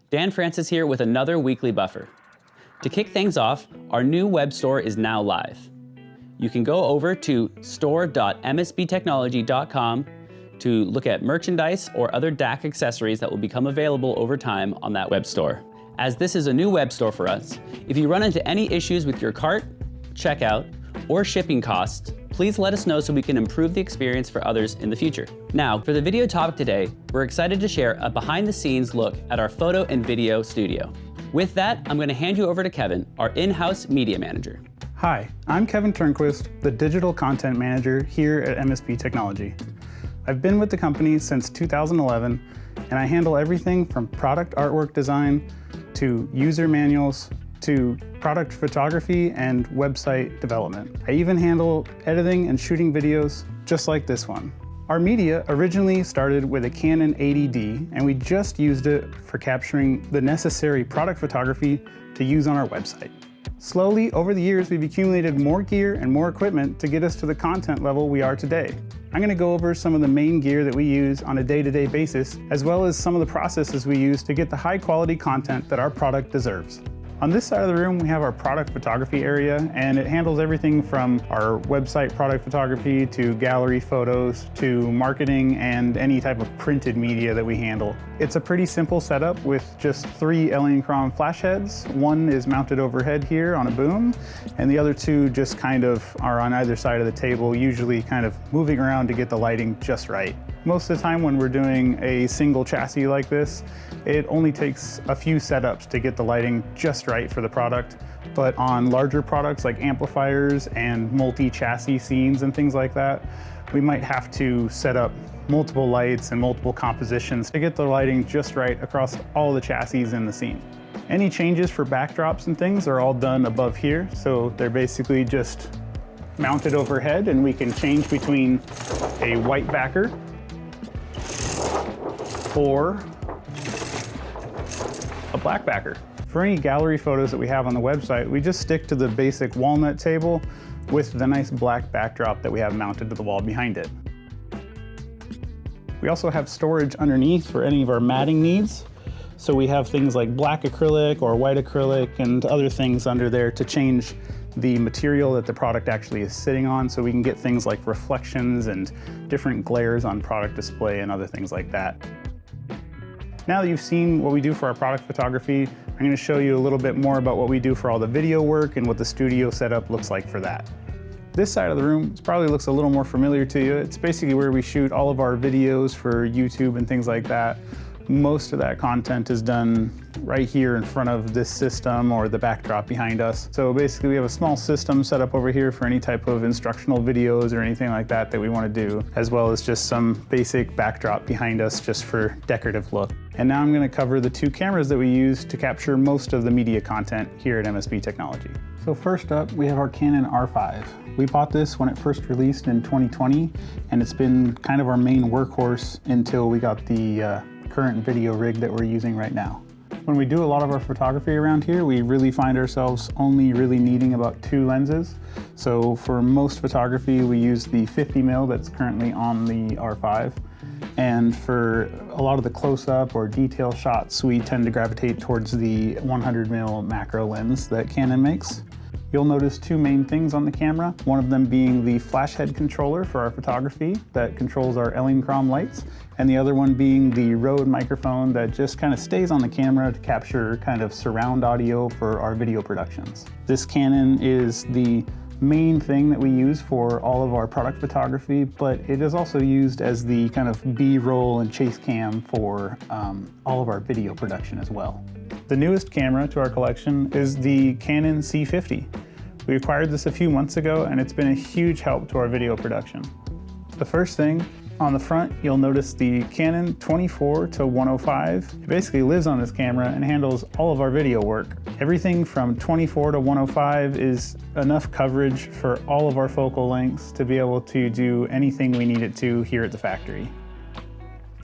Dan Francis here with another weekly buffer. To kick things off, our new web store is now live. You can go over to store.msbtechnology.com to look at merchandise or other DAC accessories that will become available over time on that web store. As this is a new web store for us, if you run into any issues with your cart, checkout, or shipping costs, please let us know so we can improve the experience for others in the future. Now, for the video topic today, we're excited to share a behind-the-scenes look at our photo and video studio. With that, I'm going to hand you over to Kevin, our in-house media manager. Hi, I'm Kevin Turnquist, the Digital Content Manager here at MSB Technology. I've been with the company since 2011, and I handle everything from product artwork design to user manuals to product photography and website development. I even handle editing and shooting videos just like this one. Our media originally started with a Canon 80D, and we just used it for capturing the necessary product photography to use on our website. Slowly, over the years, we've accumulated more gear and more equipment to get us to the content level we are today. I'm going to go over some of the main gear that we use on a day-to-day basis, as well as some of the processes we use to get the high-quality content that our product deserves. On this side of the room, we have our product photography area, and it handles everything from our website product photography to gallery photos to marketing and any type of printed media that we handle. It's a pretty simple setup with just 3 Elinchrom flash heads. One is mounted overhead here on a boom, and the other 2 just kind of are on either side of the table, usually kind of moving around to get the lighting just right. Most of the time when we're doing a single chassis like this, it only takes a few setups to get the lighting just right for the product. But on larger products like amplifiers and multi-chassis scenes and things like that, we might have to set up multiple lights and multiple compositions to get the lighting just right across all the chassis in the scene. Any changes for backdrops and things are all done above here, so they're basically just mounted overhead, and we can change between a white backer or a black backer. For any gallery photos that we have on the website, we just stick to the basic walnut table with the nice black backdrop that we have mounted to the wall behind it. We also have storage underneath for any of our matting needs. So we have things like black acrylic or white acrylic and other things under there to change the material that the product actually is sitting on, so we can get things like reflections and different glares on product display and other things like that. Now that you've seen what we do for our product photography, I'm going to show you a little bit more about what we do for all the video work and what the studio setup looks like for that. This side of the room probably looks a little more familiar to you. It's basically where we shoot all of our videos for YouTube and things like that. Most of that content is done right here in front of this system or the backdrop behind us. So basically we have a small system set up over here for any type of instructional videos or anything like that that we want to do, as well as just some basic backdrop behind us just for decorative look. And now I'm going to cover the 2 cameras that we use to capture most of the media content here at MSB Technology. So first up, we have our Canon R5. We bought this when it first released in 2020, and it's been kind of our main workhorse until we got the current video rig that we're using right now. When we do a lot of our photography around here, we really find ourselves only really needing about 2 lenses. So for most photography, we use the 50mm that's currently on the R5. And for a lot of the close-up or detail shots, we tend to gravitate towards the 100mm macro lens that Canon makes. You'll notice 2 main things on the camera, one of them being the flash head controller for our photography that controls our Elinchrom lights, and the other one being the Rode microphone that just kind of stays on the camera to capture kind of surround audio for our video productions. This Canon is the main thing that we use for all of our product photography, but it is also used as the kind of B-roll and chase cam for all of our video production as well. The newest camera to our collection is the Canon C50. We acquired this a few months ago, and it's been a huge help to our video production. The first thing, on the front, you'll notice the Canon 24-105. It basically lives on this camera and handles all of our video work. Everything from 24 to 105 is enough coverage for all of our focal lengths to be able to do anything we need it to here at the factory.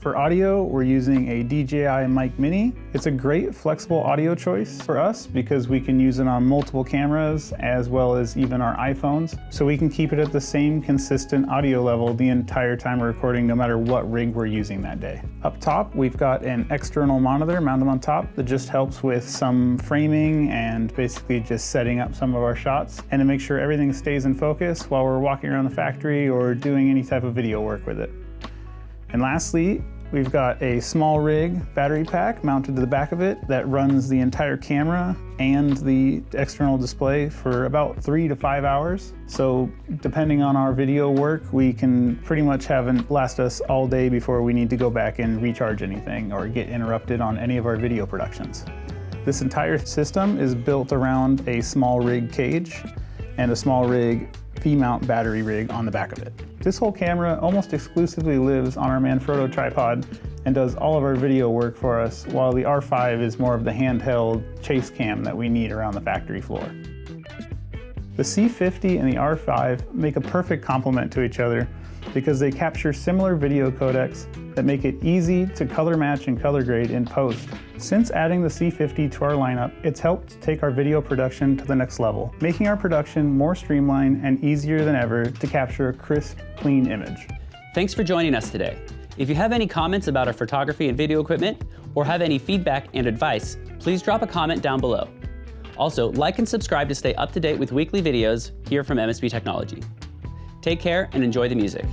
For audio, we're using a DJI Mic Mini. It's a great flexible audio choice for us because we can use it on multiple cameras as well as even our iPhones. So we can keep it at the same consistent audio level the entire time we're recording, no matter what rig we're using that day. Up top, we've got an external monitor mounted on top that just helps with some framing and basically just setting up some of our shots and to make sure everything stays in focus while we're walking around the factory or doing any type of video work with it. And lastly, we've got a small rig battery pack mounted to the back of it that runs the entire camera and the external display for about 3 to 5 hours. So depending on our video work, we can pretty much have it last us all day before we need to go back and recharge anything or get interrupted on any of our video productions. This entire system is built around a small rig cage and a small rig V-mount battery rig on the back of it. This whole camera almost exclusively lives on our Manfrotto tripod and does all of our video work for us, while the R5 is more of the handheld chase cam that we need around the factory floor. The C50 and the R5 make a perfect complement to each other because they capture similar video codecs that make it easy to color match and color grade in post. Since adding the C50 to our lineup, it's helped take our video production to the next level, making our production more streamlined and easier than ever to capture a crisp, clean image. Thanks for joining us today. If you have any comments about our photography and video equipment, or have any feedback and advice, please drop a comment down below. Also, like and subscribe to stay up to date with weekly videos here from MSB Technology. Take care and enjoy the music.